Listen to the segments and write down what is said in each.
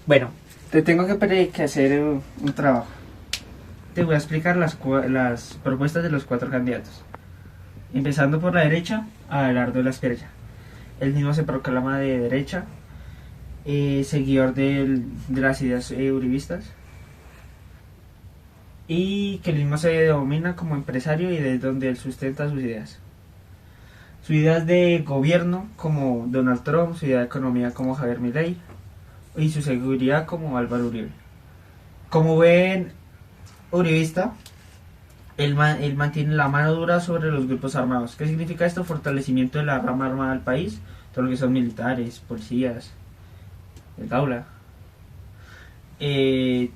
Bueno, te tengo que hacer un trabajo. Te voy a explicar las propuestas de los cuatro candidatos. Empezando por la derecha, Abelardo de la Espriella. Él mismo se proclama de derecha, seguidor de las ideas uribistas, y que él mismo se denomina como empresario y desde donde él sustenta sus ideas. Sus ideas de gobierno como Donald Trump, su idea de economía como Javier Milei y su seguridad como Álvaro Uribe. Como ven, uribista, él mantiene la mano dura sobre los grupos armados. ¿Qué significa esto? Fortalecimiento de la rama armada del país, todo lo que son militares, policías, el Daula. Y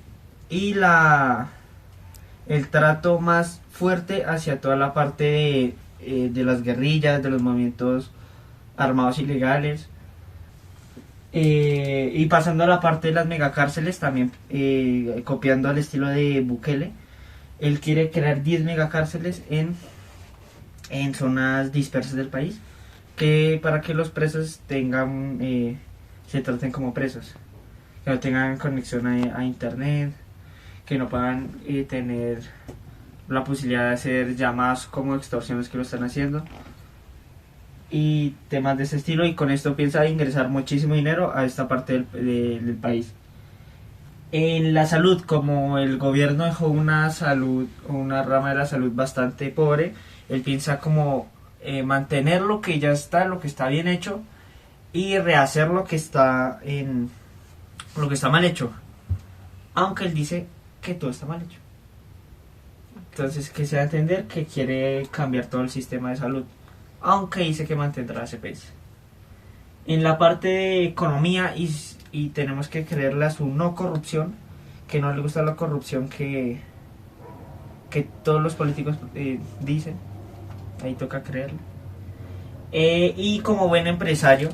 el trato más fuerte hacia toda la parte de las guerrillas, de los movimientos armados ilegales. Y pasando a la parte de las megacárceles, también copiando al estilo de Bukele, él quiere crear 10 megacárceles en zonas dispersas del país, que para que los presos tengan se traten como presos, que no tengan conexión a internet, que no puedan tener la posibilidad de hacer llamadas como extorsiones que lo están haciendo y temas de ese estilo, y con esto piensa ingresar muchísimo dinero a esta parte del país. En la salud, como el gobierno dejó una rama de la salud bastante pobre, él piensa como mantener lo que ya está, lo que está bien hecho, y rehacer lo que está mal hecho. Aunque él dice que todo está mal hecho. Entonces, que se da a entender que quiere cambiar todo el sistema de salud, aunque dice que mantendrá a CPS. En la parte de economía, y tenemos que creerle a su no corrupción, que no le gusta la corrupción que todos los políticos dicen, ahí toca creerle. Y como buen empresario,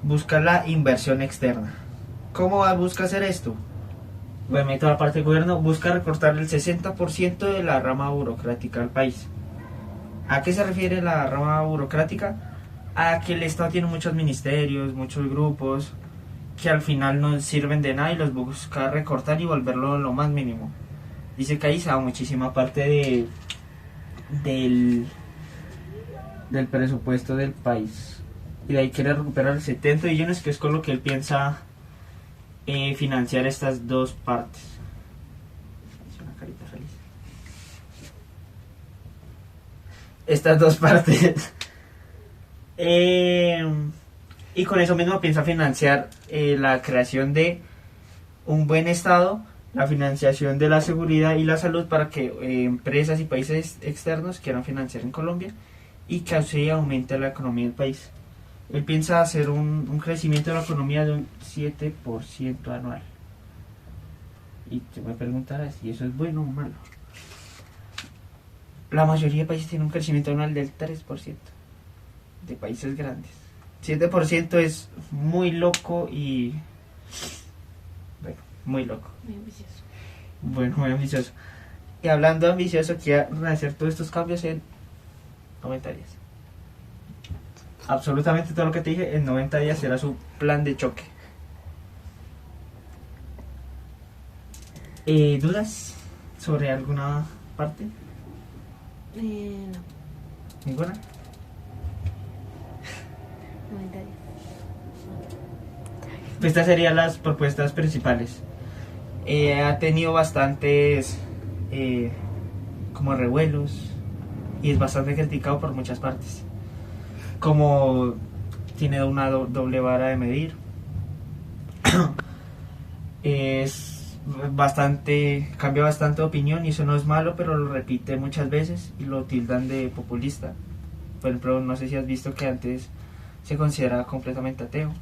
busca la inversión externa. ¿Cómo busca hacer esto? Obviamente la parte del gobierno busca recortar el 60% de la rama burocrática del país. ¿A qué se refiere la rama burocrática? A que el Estado tiene muchos ministerios, muchos grupos, que al final no sirven de nada y los busca recortar y volverlo lo más mínimo. Dice que ahí se da muchísima parte del presupuesto del país. Y de ahí quiere recuperar 70 billones, que es con lo que él piensa financiar estas dos partes. Es una carita feliz. Estas dos partes. Y con eso mismo piensa financiar la creación de un buen Estado, la financiación de la seguridad y la salud para que empresas y países externos quieran financiar en Colombia y que así aumente la economía del país. Él piensa hacer un crecimiento de la economía de un 7% anual. Y te me preguntarás si eso es bueno o malo. La mayoría de países tienen un crecimiento anual del 3%, de países grandes. 7% es muy loco y... bueno, muy loco. Muy ambicioso. Bueno, muy ambicioso. Y hablando de ambicioso, quiere hacer todos estos cambios en 90 días. Absolutamente todo lo que te dije, en 90 días será su plan de choque. ¿Dudas sobre alguna parte? No. ¿Ninguna? 90 días. Pues estas serían las propuestas principales. Ha tenido bastantes como revuelos y es bastante criticado por muchas partes. Como tiene una doble vara de medir. Cambia bastante de opinión y eso no es malo, pero lo repite muchas veces y lo tildan de populista. Por ejemplo, no sé si has visto que antes se consideraba completamente ateo,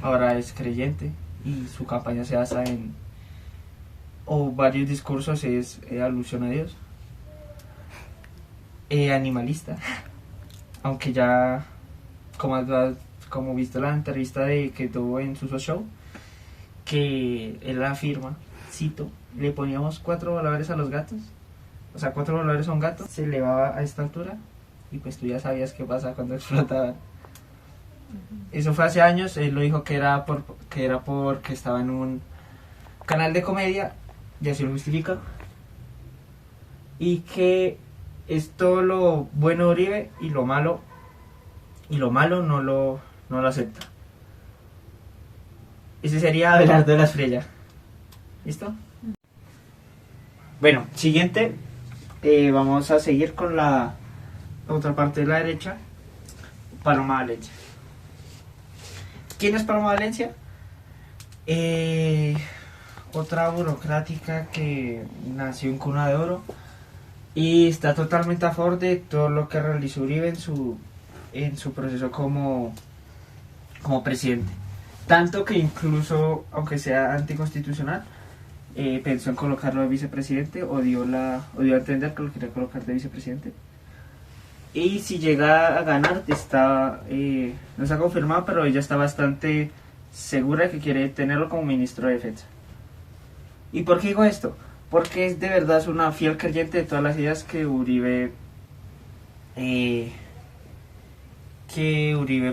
ahora es creyente y su campaña se basa o varios discursos es alusión a Dios. Animalista, aunque ya como visto la entrevista que tuvo en su show, que él afirma, cito, le poníamos 4 voladores a los gatos, o sea, 4 voladores a un gato, se elevaba a esta altura y pues tú ya sabías qué pasa cuando explotaban. Eso fue hace años, él lo dijo que era porque estaba en un canal de comedia, y así lo justifica, y que es todo lo bueno de Uribe y lo malo no lo acepta. Ese sería Abelardo de la Espriella. ¿Listo? Bueno, siguiente, vamos a seguir con la otra parte de la derecha, Paloma Valencia. ¿Quién es Paloma Valencia? Otra burocrática que nació en cuna de oro y está totalmente a favor de todo lo que realizó Uribe en su proceso como presidente. Tanto que incluso, aunque sea anticonstitucional, pensó en colocarlo de vicepresidente o dio a entender que lo quería colocar de vicepresidente. Y si llega a ganar, no está confirmado, pero ella está bastante segura de que quiere tenerlo como ministro de Defensa. ¿Y por qué digo esto? Porque es de verdad una fiel creyente de todas las ideas que Uribe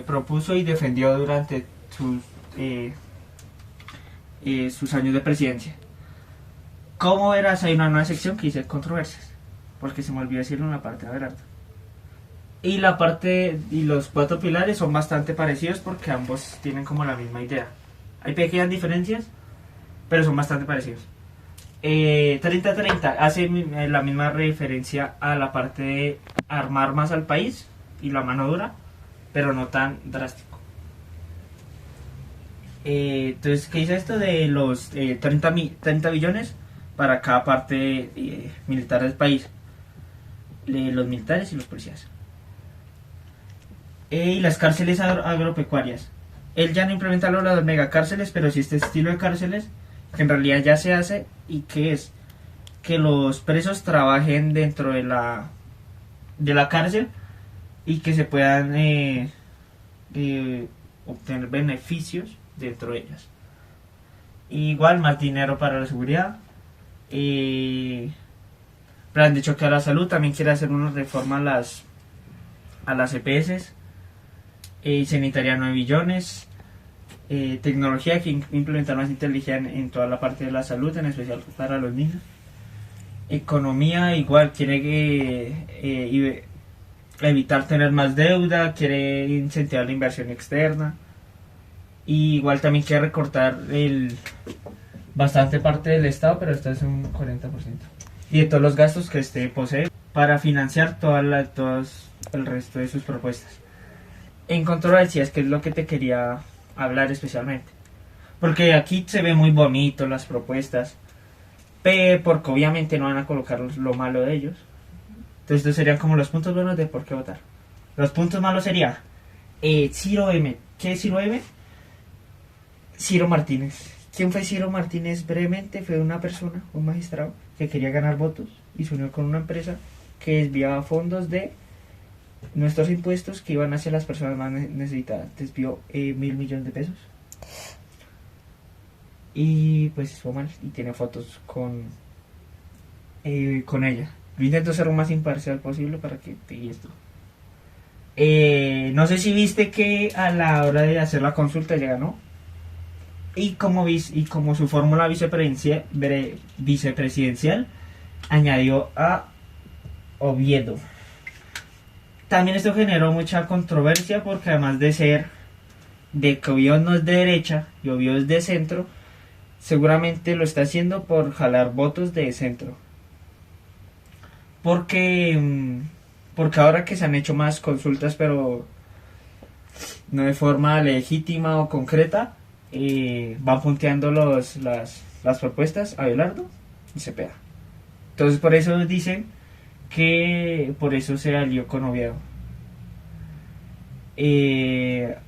propuso y defendió durante sus años de presidencia. ¿Cómo verás? Hay una nueva sección que dice controversias, porque se me olvidó decirlo en la parte de Abelardo. Y los 4 pilares son bastante parecidos porque ambos tienen como la misma idea. Hay pequeñas diferencias, pero son bastante parecidos. 30-30 hace la misma referencia a la parte de armar más al país y la mano dura, pero no tan drástico. Entonces, ¿qué dice esto de los 30 billones para cada parte militar del país? Los militares y los policías. Y las cárceles agropecuarias. Él ya no implementa las megacárceles, pero sí este estilo de cárceles que en realidad ya se hace, y que es que los presos trabajen dentro de la cárcel y que se puedan obtener beneficios dentro de ellas. Igual más dinero para la seguridad, plan de choque a la salud. También quiere hacer una reforma a las EPS, sanitaria 9 billones, tecnología, que implementar más inteligencia en toda la parte de la salud, en especial para los niños. Economía, igual quiere evitar tener más deuda, quiere incentivar la inversión externa, y igual también quiere recortar bastante parte del Estado, pero esto es un 40%, y de todos los gastos que posee para financiar todos el resto de sus propuestas. En controversias, que es lo que te quería hablar especialmente, porque aquí se ve muy bonito las propuestas, porque obviamente no van a colocar lo malo de ellos. Entonces estos serían como los puntos buenos de por qué votar. Los puntos malos sería Ciro M. ¿Qué es Ciro M? Ciro Martínez. ¿Quién fue Ciro Martínez? Brevemente, fue una persona, un magistrado, que quería ganar votos y se unió con una empresa que desviaba fondos de nuestros impuestos que iban hacia las personas más necesitadas. Desvió 1.000 millones de pesos. Y pues fue mal, y tiene fotos con ella. Yo intento ser lo más imparcial posible para que te guíes tú. No sé si viste que a la hora de hacer la consulta ya ganó. Y como su fórmula vicepresidencial añadió a Oviedo. También esto generó mucha controversia, porque además de que Oviedo no es de derecha y Oviedo es de centro, seguramente lo está haciendo por jalar votos de centro. Porque ahora que se han hecho más consultas, pero no de forma legítima o concreta, van punteando las propuestas a Abelardo y Cepeda. Entonces por eso dicen que por eso se alió con Oviedo.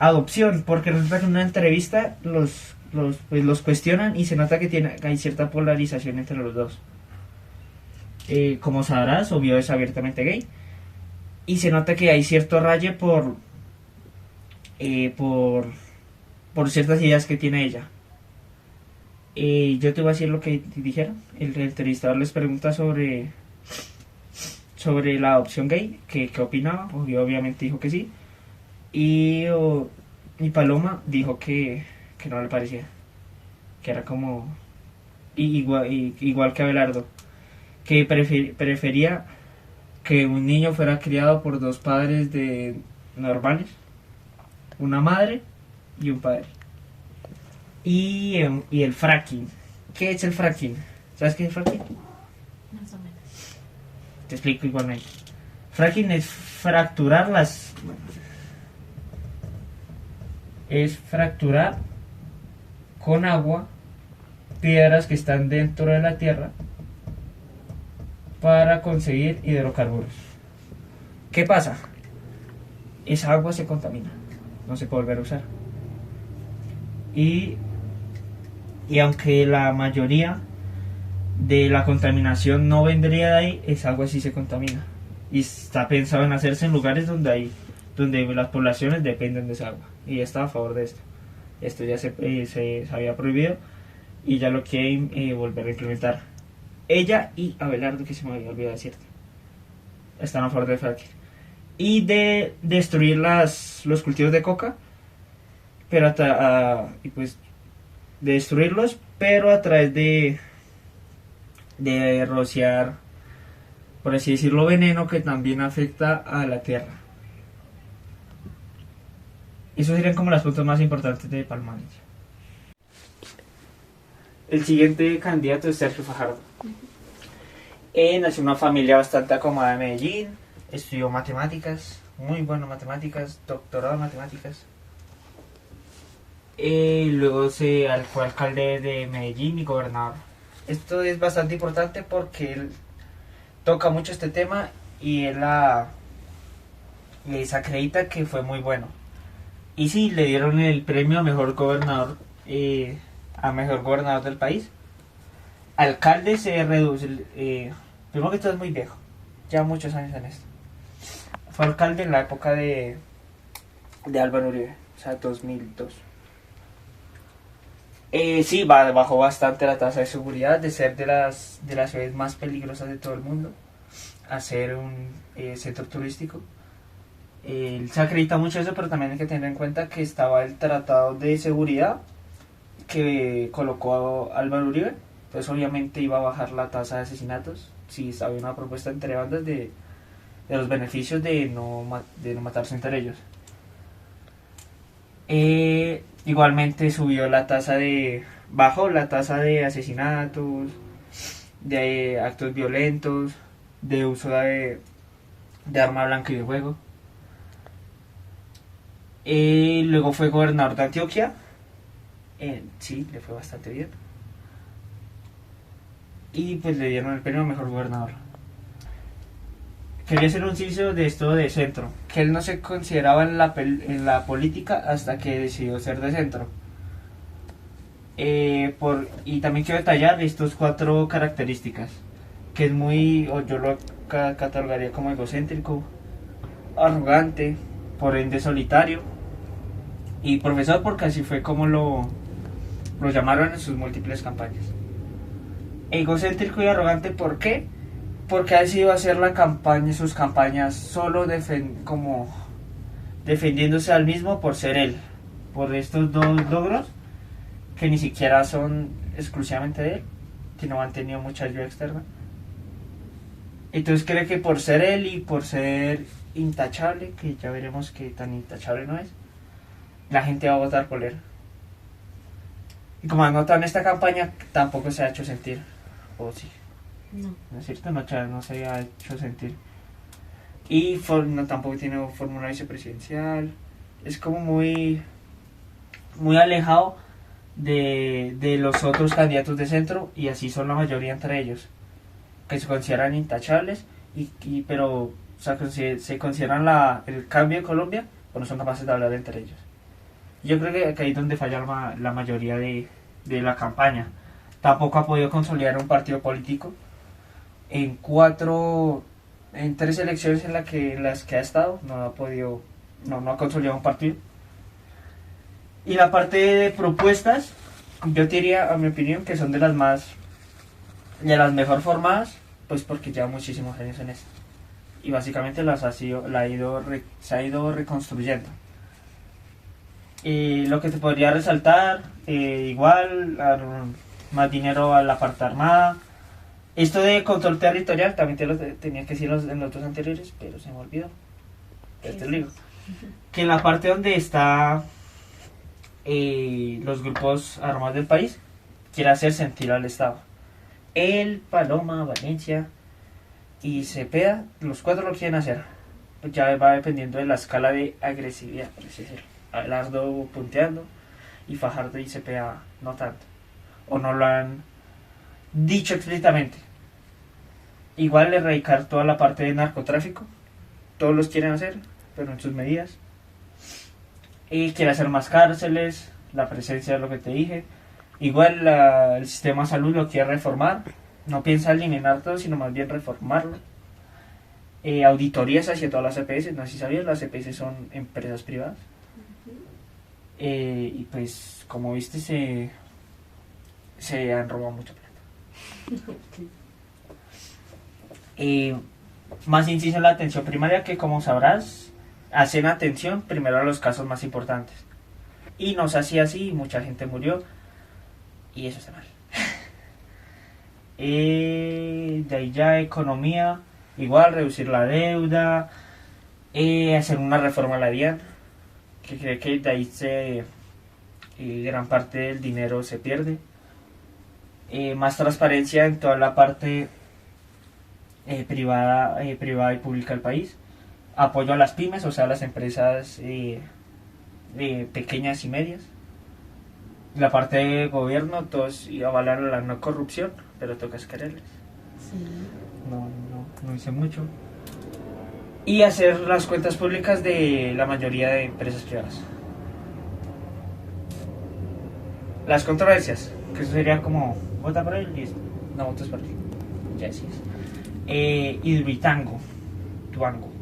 Adopción, porque resulta que en una entrevista los cuestionan y se nota que hay cierta polarización entre los dos. Como sabrás, Oviedo es abiertamente gay, y se nota que hay cierto raye por ciertas ideas que tiene ella. Yo te voy a decir lo que dijeron. El entrevistador les pregunta sobre la adopción gay, que opinaba. Oviedo obviamente dijo que sí, y Y Paloma dijo que no le parecía, que era como igual que Abelardo, que prefería que un niño fuera criado por dos padres normales, una madre y un padre. Y el fracking. ¿Qué es el fracking? ¿Sabes qué es el fracking? Más o menos. Te explico igualmente. Fracking es fracturar es fracturar con agua piedras que están dentro de la tierra para conseguir hidrocarburos. ¿Qué pasa? Esa agua se contamina, no se puede volver a usar. Y aunque la mayoría de la contaminación no vendría de ahí, esa agua sí se contamina. Y está pensado en hacerse en lugares donde las poblaciones dependen de esa agua. Y está a favor de esto. Esto ya se había prohibido y ya lo quieren volver a implementar. Ella y Abelardo, que se me había olvidado decirte, están a favor del fracking. Y de destruir los cultivos de coca, pero y pues de destruirlos, pero a través de rociar, por así decirlo, veneno que también afecta a la tierra. Esos serían como los puntos más importantes de Palmares. El siguiente candidato es Sergio Fajardo. Nació en una familia bastante acomodada de Medellín, estudió matemáticas, muy bueno en matemáticas, doctorado en matemáticas. Luego fue alcalde de Medellín y gobernador. Esto es bastante importante porque él toca mucho este tema y él les acredita que fue muy bueno. Y sí, le dieron el premio a mejor gobernador del país. Alcalde se reduce, primero que todo es muy viejo, ya muchos años en esto. Fue alcalde en la época de Álvaro Uribe, o sea, 2002. Sí, bajó bastante la tasa de seguridad, de ser de las ciudades más peligrosas de todo el mundo a ser un centro turístico. Se acredita mucho eso, pero también hay que tener en cuenta que estaba el tratado de seguridad que colocó a Álvaro Uribe. Entonces obviamente iba a bajar la tasa de asesinatos si había una propuesta entre bandas de los beneficios de no matarse entre ellos. Igualmente bajó la tasa de asesinatos, de actos violentos, de uso de arma blanca y de fuego. Luego fue gobernador de Antioquia. Sí, le fue bastante bien. Y pues le dieron el premio a mejor gobernador. Quería hacer un inciso de esto de centro, que él no se consideraba en la política hasta que decidió ser de centro. Y también quiero detallar estas 4 características, que es o yo lo catalogaría como egocéntrico, arrogante, por ende solitario, y profesor, porque así fue como lo llamaron en sus múltiples campañas. Egocéntrico y arrogante, ¿por qué? Porque ha decidido hacer sus campañas solo como defendiéndose al mismo por ser él, por estos 2 logros que ni siquiera son exclusivamente de él, que no han tenido mucha ayuda externa. Entonces cree que por ser él y por ser intachable, que ya veremos que tan intachable no es, la gente va a votar por él. Y como han notado en esta campaña, tampoco se ha hecho sentir. ¿O sí? No. ¿No es cierto? No se ha hecho sentir. Y tampoco tiene fórmula vicepresidencial. Es como muy alejado de los otros candidatos de centro, y así son la mayoría entre ellos, que se consideran intachables, pero o sea, se consideran el cambio de Colombia, pero no son capaces de hablar entre ellos. Yo creo que ahí es donde falla la mayoría de la campaña. Tampoco ha podido consolidar un partido político. En 3 elecciones en las que ha estado, no ha consolidado un partido. Y la parte de propuestas, yo diría, a mi opinión, que son de las mejor formadas, pues porque lleva muchísimos años en esto. Y básicamente se ha ido reconstruyendo. Lo que te podría resaltar, igual, más dinero a la parte armada. Esto de control territorial también tenía que decir en los dos anteriores, pero se me olvidó. Pero te lo digo. Que en la parte donde está los grupos armados del país, quiere hacer sentir al Estado. El Paloma, Valencia y Cepeda, los cuatro lo quieren hacer. Ya va dependiendo de la escala de agresividad, por así decirlo. Abelardo punteando y Fajardo y Cepeda no tanto. O no lo han dicho explícitamente. Igual erradicar toda la parte de narcotráfico. Todos los quieren hacer, pero en sus medidas. Y quiere hacer más cárceles, la presencia de lo que te dije. Igual el sistema de salud lo quiere reformar. No piensa eliminar todo, sino más bien reformarlo. Auditorías hacia todas las EPS. No sé si sabías, las EPS son empresas privadas. Y pues, como viste, se han robado mucha plata. Más inciso en la atención primaria, que como sabrás, hacen atención primero a los casos más importantes. Y no se hacía así, mucha gente murió. Y eso está mal. De ahí ya economía, igual reducir la deuda, hacer una reforma a la DIAN, que cree que de ahí gran parte del dinero se pierde. Más transparencia en toda la parte privada y pública del país. Apoyo a las pymes, o sea, a las empresas pequeñas y medias. La parte de gobierno, todos avalar la no corrupción, pero tocas quererles. Sí. No hice mucho. Y hacer las cuentas públicas de la mayoría de empresas privadas. Las controversias, que eso sería como, vota por él, listo. No votas por él. Ya sí es. Hidroituango, Tuango.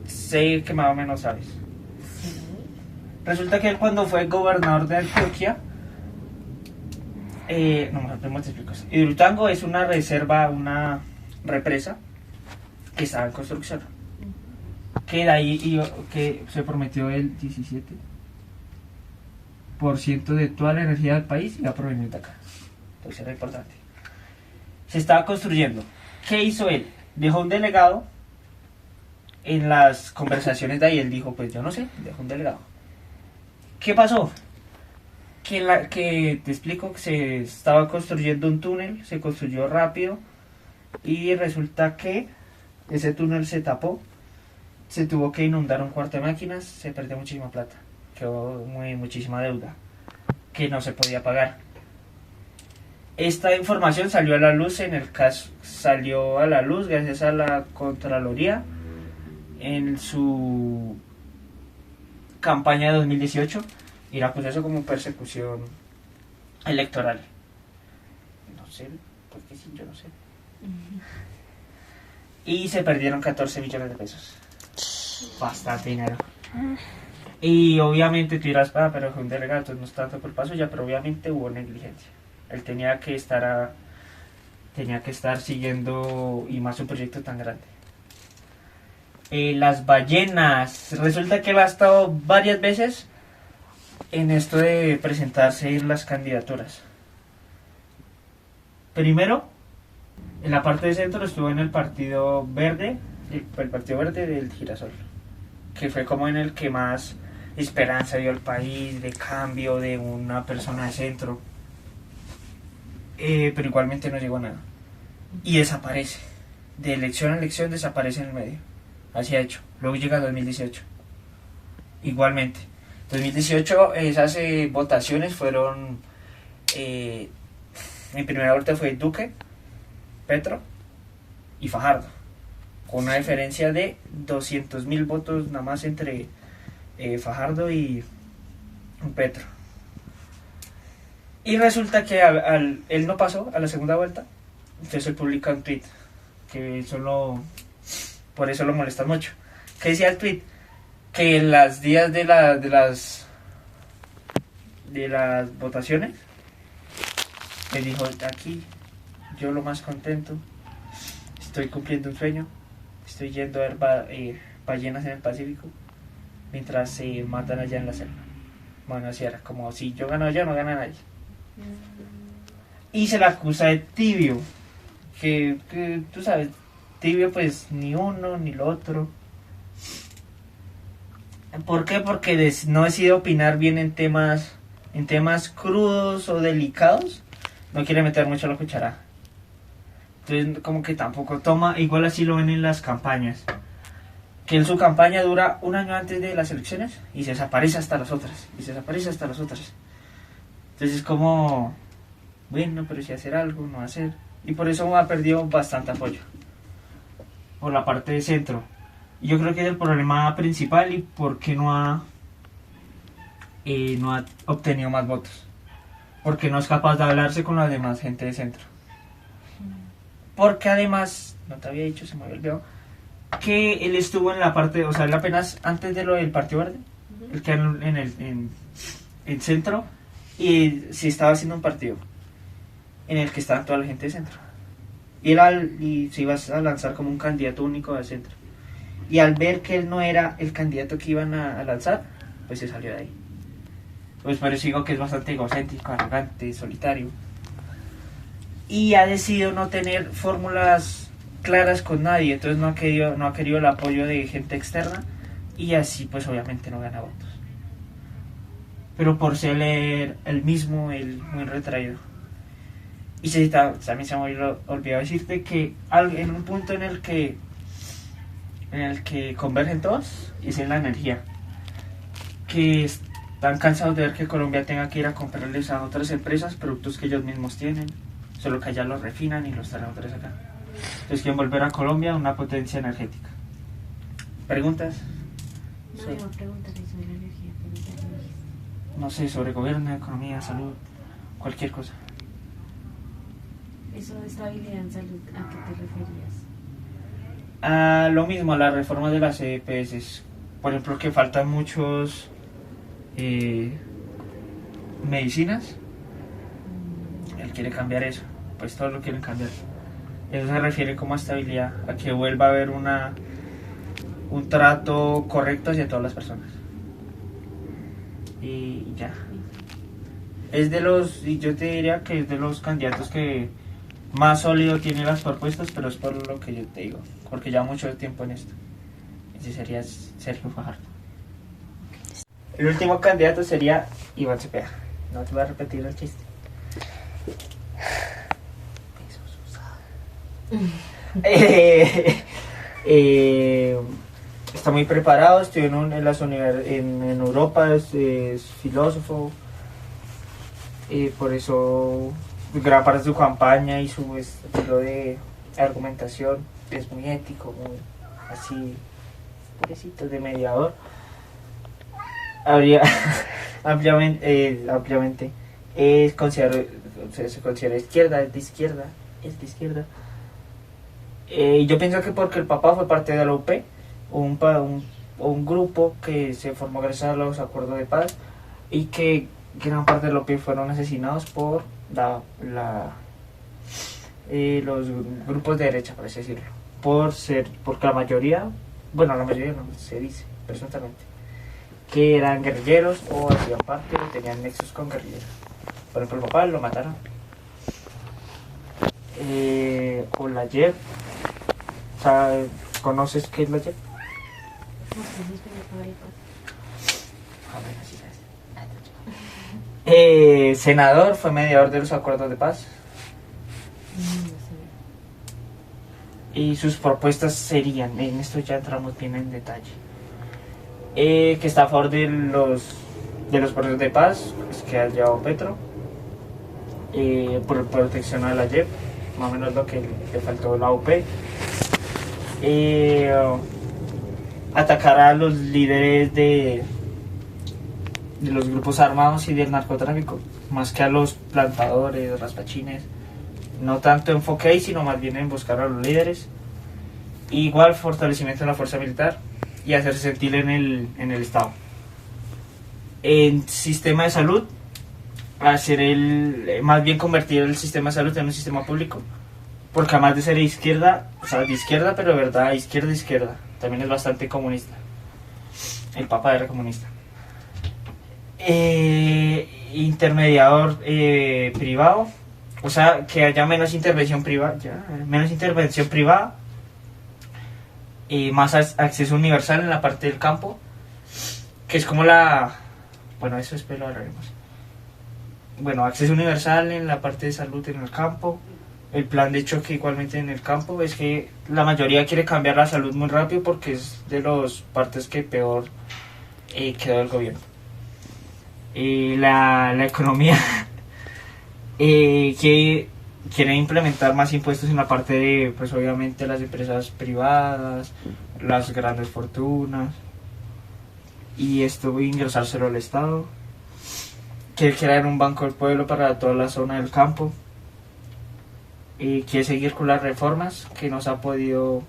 Sé que más o menos sabes. Sí. Resulta que él, cuando fue gobernador de Antioquia, no, mejor primero te explico. Hidroituango es una reserva, una represa que estaba en construcción. Que de ahí que se prometió el 17% de toda la energía del país iba a provenir de acá. Entonces era importante. Se estaba construyendo. ¿Qué hizo él? Dejó un delegado. En las conversaciones de ahí él dijo, pues yo no sé, dejó un delegado. ¿Qué pasó? Que te explico que se estaba construyendo un túnel, se construyó rápido y resulta que ese túnel se tapó, se tuvo que inundar un cuarto de máquinas, se perdió muchísima plata, quedó muchísima deuda que no se podía pagar. Esta información salió a la luz gracias a la Contraloría en su campaña de 2018 y la puso eso como persecución electoral. No sé, porque sí, yo no sé. Y se perdieron 14 millones de pesos. Bastante dinero. Y obviamente tú dirás, pero fue un delegado, entonces no es tanto por paso ya, pero obviamente hubo negligencia. Él tenía que estar siguiendo, y más un proyecto tan grande. Las ballenas. Resulta que él ha estado varias veces en esto de presentarse en las candidaturas. Primero, en la parte de centro estuvo en el Partido Verde, el Partido Verde del Girasol, que fue como en el que más esperanza dio al país, de cambio, de una persona de centro. Pero igualmente no llegó a nada. Y desaparece. De elección a elección desaparece en el medio. Así ha hecho. Luego llega 2018. Igualmente. 2018 esas votaciones fueron... en primera vuelta fue Duque, Petro y Fajardo. Con una diferencia de 200.000 votos nada más entre Fajardo y Petro. Y resulta que él no pasó a la segunda vuelta. Entonces él publica un tweet que por eso lo molesta mucho. ¿Qué decía el tweet? Que en los días de las votaciones él dijo, aquí yo lo más contento, estoy cumpliendo un sueño, estoy yendo a ver ballenas en el Pacífico mientras se matan allá en la selva. Bueno, así era, como si yo gano yo, no gana nadie. Y se la acusa de tibio, que tú sabes, tibio pues ni uno ni lo otro. ¿Por qué? Porque no decide opinar bien en temas crudos o delicados, no quiere meter mucho la cuchara. Entonces como que tampoco toma, igual así lo ven en las campañas. Que en su campaña dura un año antes de las elecciones y se desaparece hasta las otras. Y se desaparece hasta las otras. Entonces es como, bueno, pero si hacer algo, no hacer. Y por eso ha perdido bastante apoyo. Por la parte de centro. Y yo creo que es el problema principal y por qué no ha obtenido más votos. Porque no es capaz de hablarse con la demás gente de centro. Porque además, no te había dicho, se me había olvidado, que él estuvo en la parte, o sea, él apenas antes de lo del Partido Verde, él quedó en el centro y se estaba haciendo un partido en el que estaba toda la gente de centro. Y él se iba a lanzar como un candidato único del centro. Y al ver que él no era el candidato que iban a lanzar, pues se salió de ahí. Pues por eso digo que es bastante egocéntrico, arrogante, solitario. Y ha decidido no tener fórmulas claras con nadie, entonces no ha querido el apoyo de gente externa y así pues obviamente no gana votos. Pero por ser el mismo, el muy retraído. Y también se me olvidó decirte que en un punto en el que convergen todos es en la energía. Que están cansados de ver que Colombia tenga que ir a comprarles a otras empresas productos que ellos mismos tienen, solo que allá los refinan y los traen otra vez acá. Entonces quieren volver a Colombia una potencia energética. ¿Preguntas? No iba a preguntar sobre la energía, pero ya lo dijiste. No sé, sobre gobierno, economía, salud, cualquier cosa. Eso de estabilidad en salud, ¿a qué te referías? Lo mismo, a la reforma de las EPS. Por ejemplo, que faltan muchos medicinas. Él quiere cambiar eso. Pues todos lo quieren cambiar. Eso se refiere como a estabilidad, a que vuelva a haber un trato correcto hacia todas las personas. Y ya. Y yo te diría que es de los candidatos que más sólido tiene las propuestas, pero es por lo que yo te digo, porque ya mucho tiempo en esto. Ese sería Sergio Fajardo. El último candidato sería Iván Cepeda. No te voy a repetir el chiste. Está muy preparado, estudió en Europa, es filósofo. Por eso gran parte de su campaña y su estilo de argumentación es muy ético, muy así, pobrecito, de mediador. Habría ampliamente se considera izquierda, es de izquierda. Yo pienso que porque el papá fue parte de la UP, un grupo que se formó gracias a los acuerdos de paz y que gran parte de la UP fueron asesinados por los grupos de derecha, por así decirlo, porque la mayoría no se dice presuntamente que eran guerrilleros o hacían parte o tenían nexos con guerrilleros. Por ejemplo, el papá lo mataron. O la JEP, ¿conoces qué es la JEP? Senador, fue mediador de los acuerdos de paz. Y sus propuestas serían, en esto ya entramos bien en detalle, que está a favor de los procesos de paz que ha llevado Petro, por protección a la JEP, más o menos lo que le faltó a la UP, atacar a los líderes de los grupos armados y del narcotráfico, más que a los plantadores, raspachines. No tanto enfoque ahí, sino más bien en buscar a los líderes. Igual fortalecimiento de la fuerza militar y hacerse sentir en el Estado. En sistema de salud, más bien convertir el sistema de salud en un sistema público, porque además de ser de izquierda, pero de verdad izquierda, también es bastante comunista. El Papa era comunista. Intermediador privado, o sea, que haya menos intervención privada, más acceso universal en la parte del campo, que es como bueno, eso después lo hablaremos. Bueno, acceso universal en la parte de salud en el campo. El plan de choque igualmente en el campo es que la mayoría quiere cambiar la salud muy rápido porque es de las partes que peor quedó el gobierno. La economía que quiere implementar más impuestos en la parte de, pues obviamente, las empresas privadas, las grandes fortunas, y esto va a ingresárselo al Estado. Quiere crear un banco del pueblo para toda la zona del campo. Quiere seguir con las reformas que nos ha podido...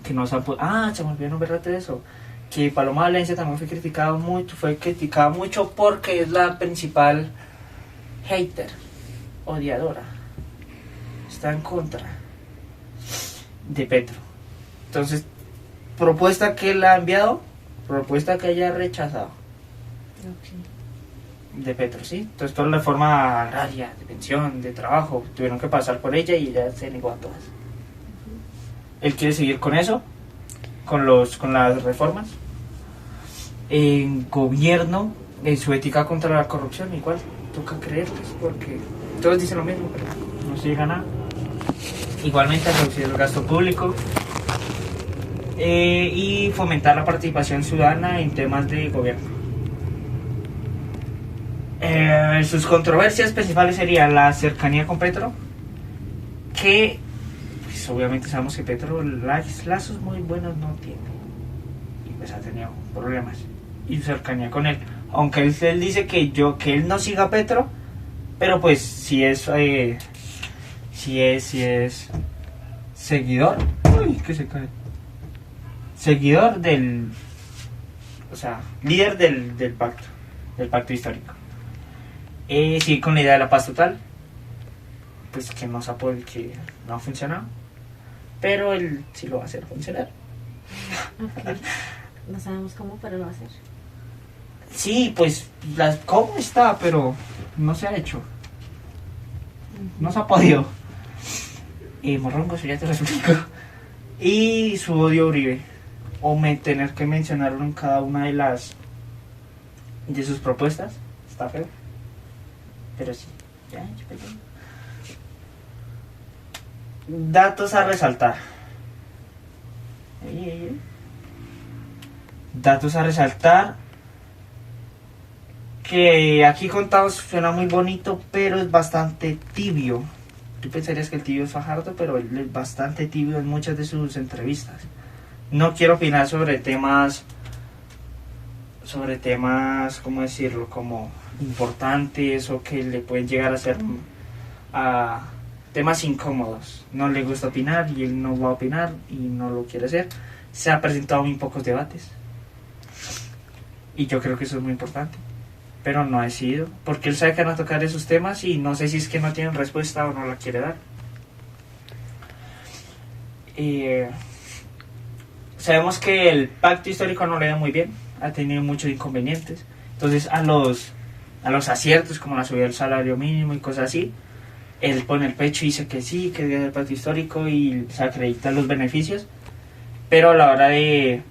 se me olvidó nombrarte de eso. Que Paloma Valencia también fue criticada mucho porque es la principal hater, odiadora. Está en contra de Petro. Entonces, propuesta que él ha enviado, propuesta que ella ha rechazado. De Petro, ¿sí? Entonces toda la reforma agraria, de pensión, de trabajo, tuvieron que pasar por ella y ella se negó a todas. Él quiere seguir con eso, con las reformas. En gobierno, en su ética contra la corrupción, igual toca creerles, porque todos dicen lo mismo, pero no se llega a nada. Igualmente reducir el gasto público y fomentar la participación ciudadana en temas de gobierno. Sus controversias principales serían la cercanía con Petro, que pues obviamente sabemos que Petro lazos muy buenos no tiene y pues ha tenido problemas, y su cercanía con él, aunque él dice que él no siga a Petro, pero pues si es seguidor, seguidor del, o sea, líder del pacto histórico. Sí, con la idea de la paz total, pues que no ha funcionado, pero él sí lo va a hacer funcionar. Okay. No sabemos cómo, pero lo va a hacer. Sí, pues cómo está, pero no se ha hecho, no se ha podido. Morrongo, eso ya te lo explico. Y su odio a Uribe, o tener que mencionarlo en cada una de sus propuestas, está feo. Pero sí, ya, datos a resaltar. Datos a resaltar. Que aquí contados suena muy bonito, pero es bastante tibio. Tú pensarías que el tibio es Fajardo, pero él es bastante tibio en muchas de sus entrevistas. No quiero opinar sobre temas, ¿cómo decirlo? Como importantes o que le pueden llegar a ser a temas incómodos. No le gusta opinar y él no va a opinar y no lo quiere hacer. Se ha presentado muy pocos debates y yo creo que eso es muy importante, pero no ha decidido porque él sabe que van a tocar esos temas y no sé si es que no tienen respuesta o no la quiere dar. Sabemos que el pacto histórico no le da muy bien, ha tenido muchos inconvenientes. Entonces a los aciertos como la subida del salario mínimo y cosas así, él pone el pecho y dice que sí, que es el pacto histórico y se acreditan los beneficios, pero a la hora de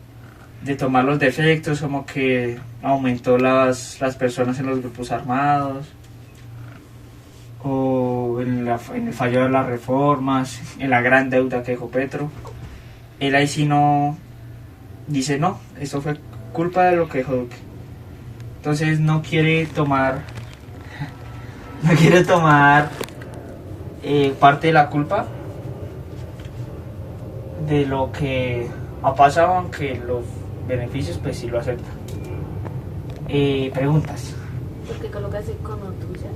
tomar los defectos, como que aumentó las personas en los grupos armados, o en el fallo de las reformas, en la gran deuda que dejó Petro, él ahí sí no dice no, eso fue culpa de lo que dejó Duque. Entonces no quiere tomar parte de la culpa de lo que ha pasado, aunque los beneficios pues sí lo acepta. Preguntas. ¿Por qué colocas icono tuya?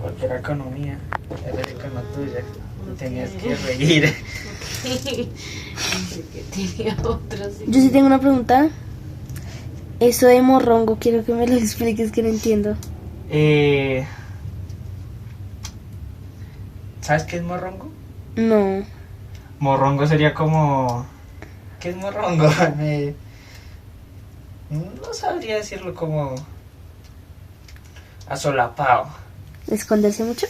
Porque era economía, era el icono tuya. Tenías que reír. Tenía otro, sí. Yo sí tengo una pregunta. Eso de morrongo, quiero que me lo expliques, que no entiendo. ¿Sabes qué es morrongo? No. Morrongo sería como... ¿Qué es morrongo? No sabría decirlo como... asolapado. ¿Esconderse mucho?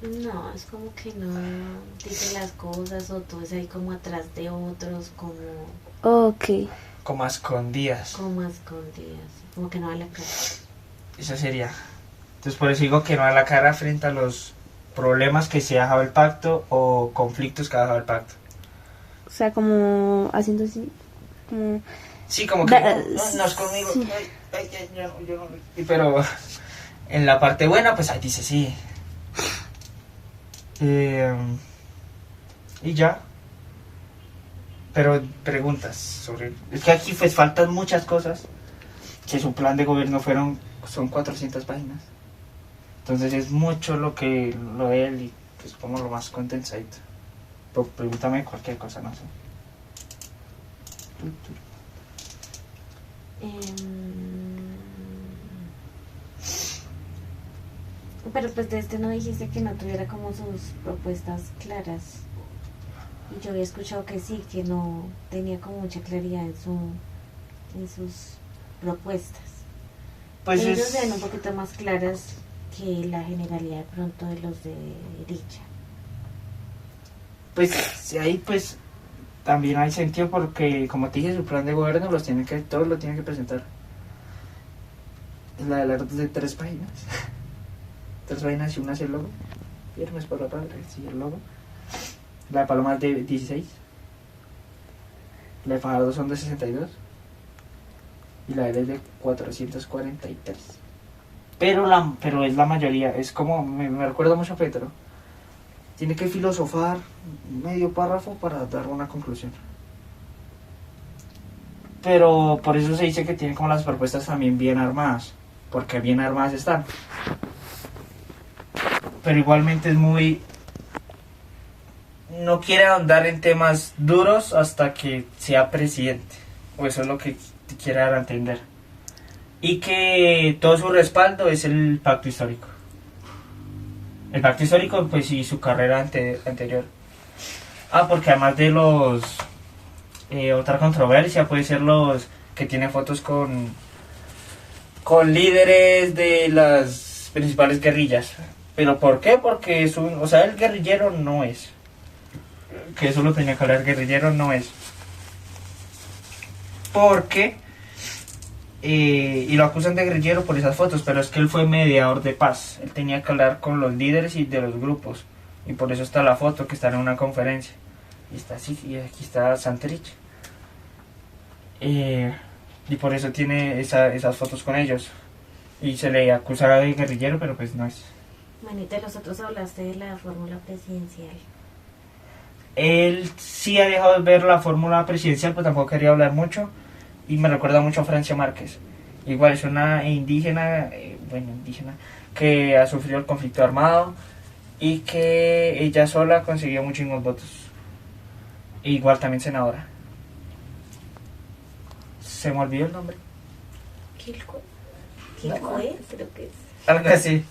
No, es como que no dice las cosas o todo es ahí como atrás de otros, Ok. Como a escondidas. como a escondidas, como que no da la cara. Eso sería. Entonces por eso digo que no da la cara frente a los problemas que se ha dejado el pacto o conflictos que ha dejado el pacto. O sea, como haciendo así, como... Sí, como que no es conmigo. Sí. Yo no. Pero en la parte buena, pues ahí dice sí. Y ya. Pero preguntas sobre... Es que aquí pues faltan muchas cosas. Que su plan de gobierno son 400 páginas. Entonces es mucho lo de él y pues como lo más condensadito. Pero pregúntame cualquier cosa, no sé. Pero pues de este no dijiste que no tuviera como sus propuestas claras. Y yo había escuchado que sí, que no tenía como mucha claridad en sus propuestas. Pues Ellos es... se ven un poquito más claras que la generalidad de pronto de los de Richa. Pues ahí pues también hay sentido porque como te dije su plan de gobierno todos lo tienen que presentar. Es la de 3 páginas. 3 páginas y una es el logo. Viernes por la padre, sí, el logo. La de Paloma es de 16. La de Fajardo son de 62. Y la de él es de 443. Pero es la mayoría. Es como, me recuerda mucho a Petro. Tiene que filosofar medio párrafo para dar una conclusión. Pero por eso se dice que tiene como las propuestas también bien armadas. Porque bien armadas están. Pero igualmente es muy... No quiere ahondar en temas duros hasta que sea presidente. O eso es lo que quiere dar a entender. Y que todo su respaldo es el pacto histórico. El pacto histórico, pues, y su carrera anterior. Porque además de los... otra controversia puede ser los que tiene fotos con líderes de las principales guerrillas. ¿Pero por qué? Porque es el guerrillero no es. Que eso lo tenía que hablar, guerrillero no es. Porque... y lo acusan de guerrillero por esas fotos, pero es que él fue mediador de paz. Él tenía que hablar con los líderes y de los grupos. Y por eso está la foto que está en una conferencia. Y está así, y aquí está Santrich. Y por eso tiene esas fotos con ellos. Y se le acusa de guerrillero, pero pues no es. Manita, nosotros hablaste de la fórmula presidencial. Él sí ha dejado de ver la fórmula presidencial, pero tampoco quería hablar mucho. Y me recuerda mucho a Francia Márquez. Igual es una indígena, que ha sufrido el conflicto armado y que ella sola consiguió muchísimos votos. Igual también senadora. Se me olvidó el nombre. Quilcoe, creo que es. Algo así.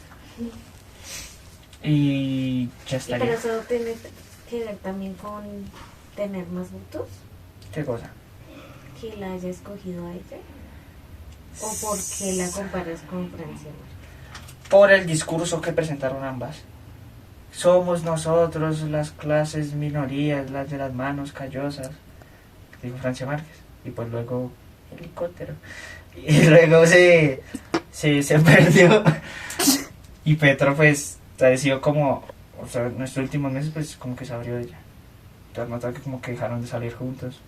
Y ya Y pero estaría. eso tiene que ver también con tener más votos, ¿Qué cosa? que la haya escogido a ella, o porque la comparas con Francia Márquez. Por el discurso que presentaron ambas. Somos nosotros las clases minorías, las de las manos callosas, dijo Francia Márquez. Y pues luego helicóptero. Y luego se perdió. Y Petro pues ha sido como, o sea, en estos últimos meses pues como que se abrió de ella. Entonces notado que como que dejaron de salir juntos.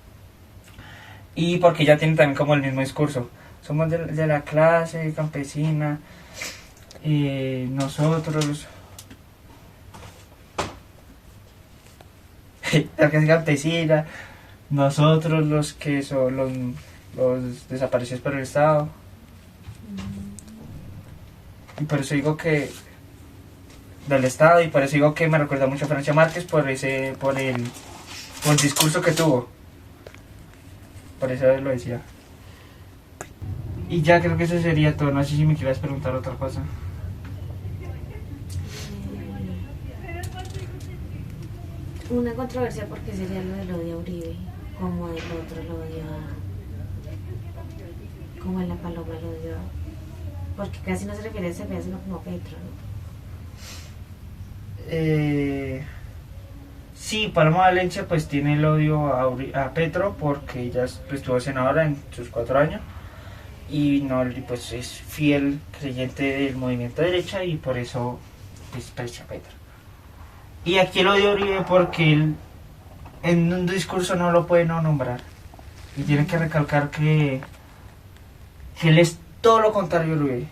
Y porque ella tiene también como el mismo discurso. Somos de la clase campesina. Nosotros... la clase campesina. Nosotros los que son los desaparecidos por el Estado. Y por eso digo que... del Estado, y por eso digo que me recuerda mucho a Francia Márquez por el discurso que tuvo. Por eso lo decía. Y ya creo que eso sería todo. No sé si me quieras preguntar otra cosa. Una controversia porque sería lo del odio a Uribe, como el otro lo odió como en la Paloma lo odió Porque casi no se refiere a Cepeda, sino como a Petro, ¿no? Sí, Paloma Valencia pues tiene el odio a Petro porque ella estuvo senadora en sus 4 años y no pues es fiel creyente del movimiento de derecha y por eso desprecia a Petro. Y aquí el odio a Uribe porque él en un discurso no lo puede no nombrar y tiene que recalcar que él es todo lo contrario a Uribe.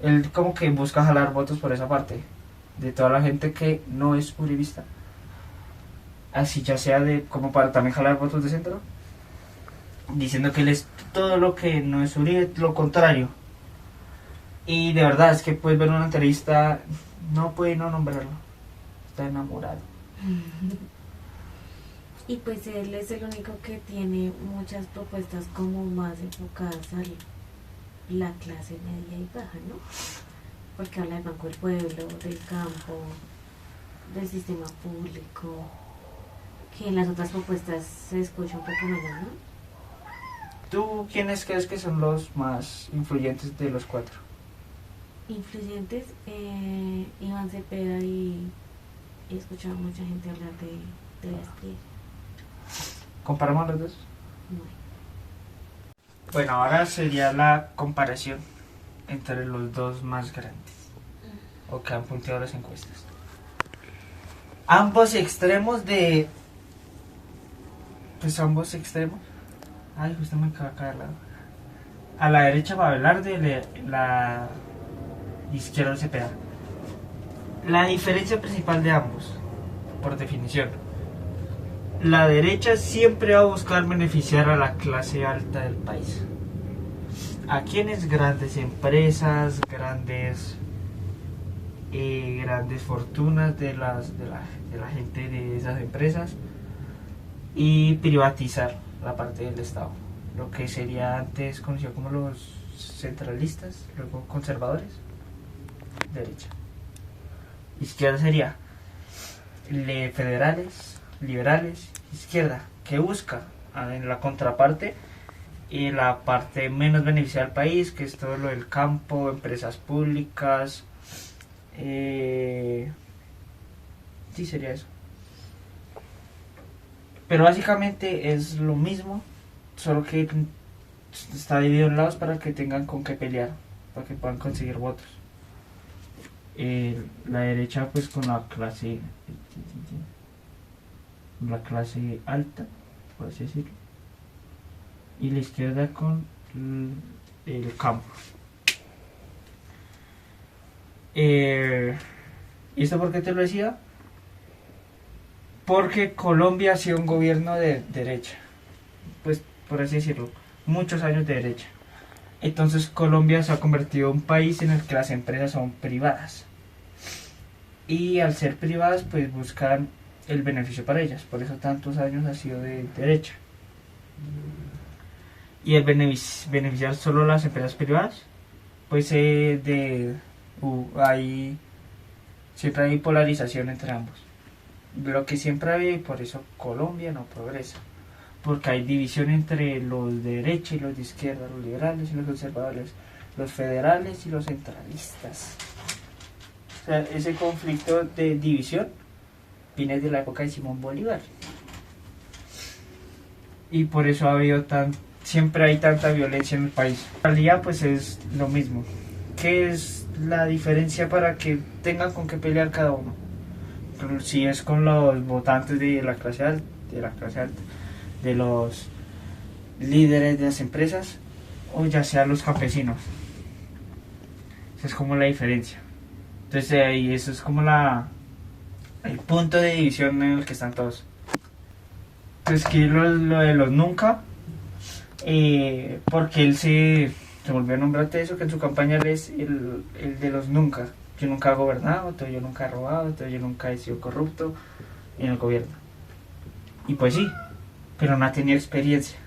Él como que busca jalar votos por esa parte de toda la gente que no es uribista, así ya sea de como para también jalar votos de centro, diciendo que él es todo lo que no es Uribe, lo contrario. Y de verdad es que puedes ver una entrevista, no puede no nombrarlo, está enamorado. Y pues él es el único que tiene muchas propuestas como más enfocadas a la clase media y baja, ¿no? Porque habla del Banco del Pueblo, del campo, del sistema público, que en las otras propuestas se escucha un poco menos, ¿no? ¿Tú quiénes crees que son los más influyentes de los 4? Influyentes, Iván Cepeda y he escuchado a mucha gente hablar de las pies. ¿Comparamos los dos? No. Bueno, ahora sería la comparación entre los dos más grandes, o que han punteado las encuestas. Ambos extremos de... Pues ambos extremos. Ay, justo me acaba de caer la... A la derecha va a hablar de la izquierda Cepeda. La diferencia principal de ambos, por definición. La derecha siempre va a buscar beneficiar a la clase alta del país. ¿A quiénes? Grandes empresas, grandes fortunas de la gente de esas empresas y privatizar la parte del Estado. Lo que sería antes conocido como los centralistas, luego conservadores, derecha. Izquierda sería federales, liberales, izquierda, que busca en la contraparte y la parte menos beneficiada del país, que es todo lo del campo, empresas públicas, sí sería eso. Pero básicamente es lo mismo, solo que está dividido en lados para que tengan con qué pelear, para que puedan conseguir votos. La derecha pues con la clase alta, por así decirlo, y la izquierda con el campo. ¿Y esto por qué te lo decía? Porque Colombia ha sido un gobierno de derecha, pues por así decirlo, muchos años de derecha. Entonces Colombia se ha convertido en un país en el que las empresas son privadas. Y al ser privadas pues buscan el beneficio para ellas. Por eso tantos años ha sido de derecha. Y el beneficiar solo las empresas privadas, pues siempre hay polarización entre ambos. Lo que siempre había y por eso Colombia no progresa. Porque hay división entre los de derecha y los de izquierda, los liberales y los conservadores, los federales y los centralistas. O sea, ese conflicto de división viene de la época de Simón Bolívar. Y por eso siempre hay tanta violencia en el país. En realidad pues es lo mismo. ¿Qué es la diferencia para que tengan con qué pelear cada uno? Si es con los votantes de la clase alta, de los líderes de las empresas, o ya sea los campesinos. Esa es como la diferencia. Entonces ahí eso es como el punto de división en el que están todos. Entonces que lo de los nunca, porque él se volvió a nombrar eso, que en su campaña él es el de los nunca. Yo nunca he gobernado, yo nunca he robado, yo nunca he sido corrupto en el gobierno. Y pues sí, pero no ha tenido experiencia.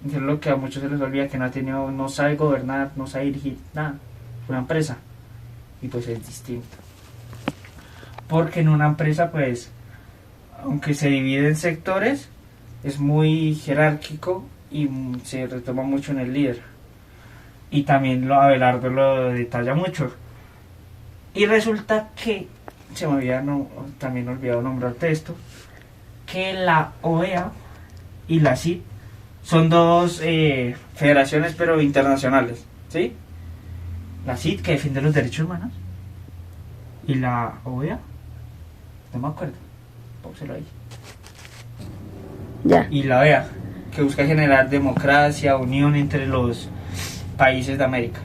Es lo que a muchos se les olvida, que no sabe gobernar, no sabe dirigir nada, una empresa. Y pues es distinto. Porque en una empresa pues, aunque se divide en sectores, es muy jerárquico y se retoma mucho en el líder. y también Abelardo lo detalla mucho. Y resulta que, se me había también olvidado nombrarte esto, que la OEA y la CID son dos federaciones pero internacionales, ¿sí? La CID que defiende los derechos humanos y la OEA, no me acuerdo, pónselo ahí. Ya. Y la OEA, que busca generar democracia, unión entre los países de América.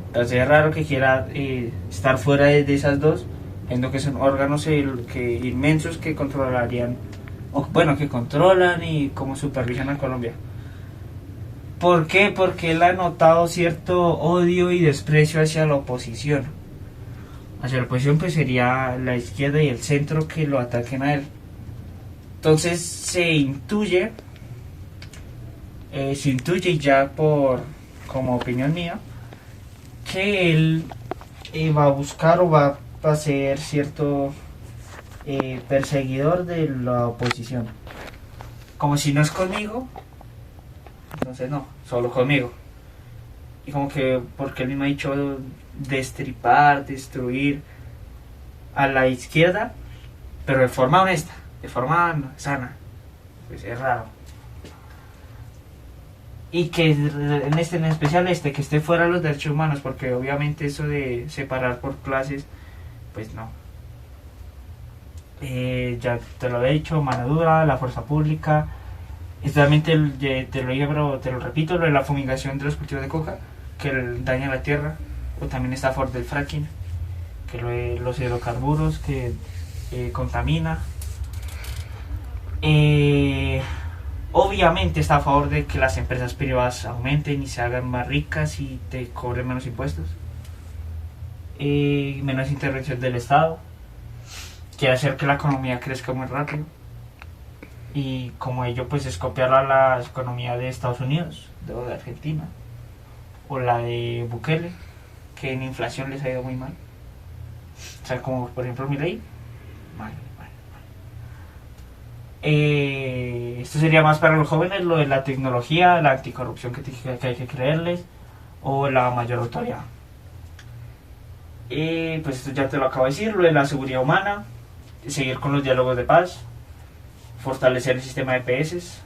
Entonces es raro que quiera estar fuera de esas dos, viendo que son órganos inmensos que controlarían, o bueno, que controlan y como supervisan a Colombia. ¿Por qué? Porque él ha notado cierto odio y desprecio hacia la oposición. Hacia la oposición pues sería la izquierda y el centro que lo ataquen a él. Entonces se intuye ya como opinión mía, que él va a buscar o va a ser cierto perseguidor de la oposición. Como si no es conmigo, entonces no, solo conmigo. Y como que, porque él mismo ha dicho destripar, destruir a la izquierda, pero de forma honesta, de forma sana. Pues es raro. Y que en especial que esté fuera de los derechos humanos, porque obviamente eso de separar por clases, pues no. Ya te lo he dicho, mano dura, la fuerza pública. También te lo digo, pero te lo repito, lo de la fumigación de los cultivos de coca, que daña la tierra, o también está a favor del fracking, que lo de los hidrocarburos, que contamina. Obviamente está a favor de que las empresas privadas aumenten y se hagan más ricas y te cobren menos impuestos. Menos intervención del Estado. Quiere hacer que la economía crezca muy rápido. Y como ello pues es copiar a la economía de Estados Unidos, de Argentina, o la de Bukele, que en inflación les ha ido muy mal. O sea, como por ejemplo Milei, mal. Esto sería más para los jóvenes, lo de la tecnología, la anticorrupción que hay que creerles, o la mayor autoridad. Pues esto ya te lo acabo de decir, lo de la seguridad humana, seguir con los diálogos de paz, fortalecer el sistema de EPS,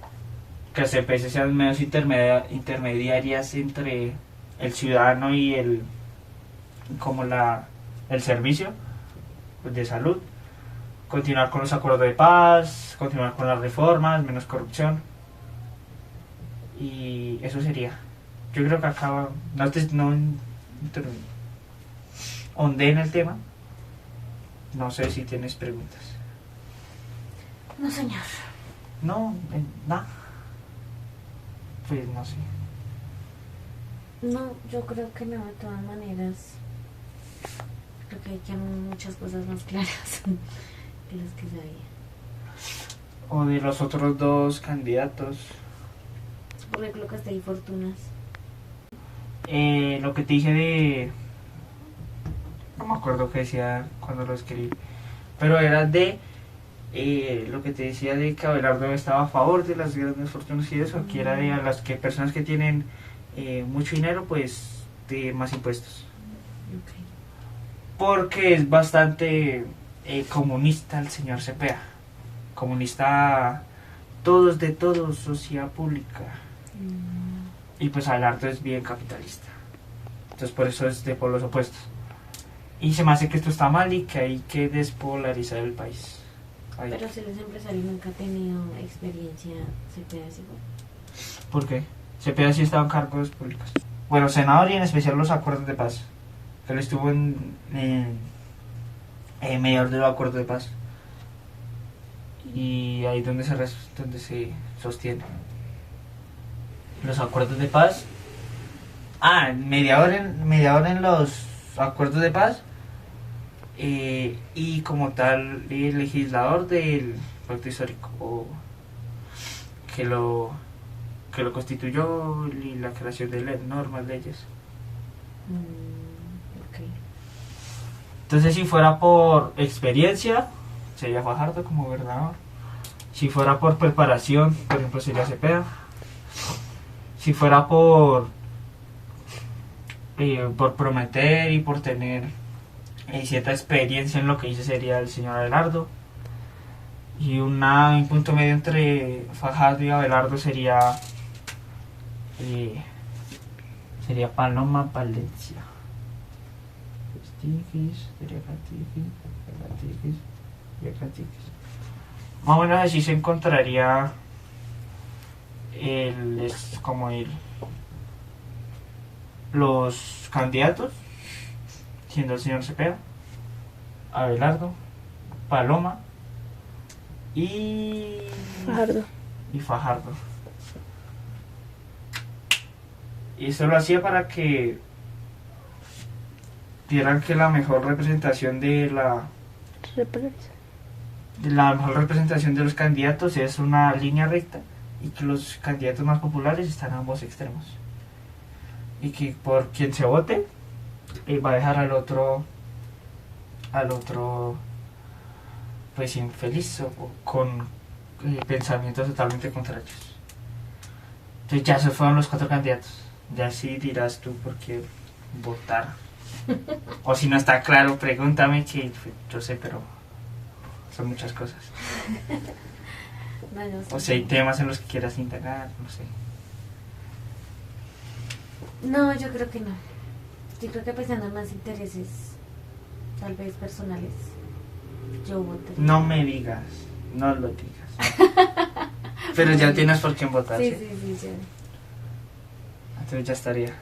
que las EPS sean menos intermediarias entre el ciudadano y el servicio de salud. Continuar con los acuerdos de paz, continuar con las reformas, menos corrupción. Y eso sería. Yo creo que acá no ondé en el tema. No sé si tienes preguntas. No, señor. No, nada. Pues no sé. No, yo creo que no, de todas maneras. Creo que hay que muchas cosas más claras que las que sabía. O de los otros dos candidatos. Porque creo que hasta hay fortunas. Lo que te dije de... No me acuerdo qué decía cuando lo escribí. Pero era de... lo que te decía de que Abelardo estaba a favor de las grandes fortunas y eso, que era de a las que personas que tienen mucho dinero, pues de más impuestos. Okay. Porque es bastante comunista el señor Cepeda. Comunista, todos de todos, sociedad pública. Y pues Abelardo es bien capitalista. Entonces por eso es de polos opuestos. Y se me hace que esto está mal y que hay que despolarizar el país. Ahí. Pero si los empresarios nunca han tenido experiencia, ¿se puede decir? ¿Por qué? Cepeda sí estaba en cargos públicos. Bueno, senador y en especial los acuerdos de paz. Que él estuvo en mediador de los acuerdos de paz. Y ahí donde se sostiene. Los acuerdos de paz. Mediador en los acuerdos de paz. Y como tal el legislador del pacto histórico, o que lo constituyó, y la creación de normas, leyes. Okay. Entonces si fuera por experiencia sería Fajardo como gobernador. Si fuera por preparación, por ejemplo, sería Cepeda. Si fuera por por prometer y por tener cierta experiencia en lo que dice sería el señor Abelardo. Y un punto medio entre Fajardo y Abelardo sería Paloma Palencia. Más o menos así se encontraría los candidatos, siendo el señor Cepeda, Abelardo, Paloma y Fajardo. Y esto lo hacía para que vieran que la mejor representación de mejor representación de los candidatos es una línea recta y que los candidatos más populares están a ambos extremos. Y que por quien se vote va a dejar al otro pues infeliz o con pensamientos totalmente contrarios. Entonces ya se fueron los 4 candidatos. Ya sí dirás tú por qué votar. O si no está claro, pregúntame, que yo sé, pero son muchas cosas. No, yo sé. O si hay temas en los que quieras indagar, no sé. No, yo creo que no. Yo creo que pensando en más intereses, tal vez personales, yo votaría. No me digas, no lo digas. Pero ya tienes por quién votar. Sí, ¿sí? sí, sí, ya. Entonces ya estaría.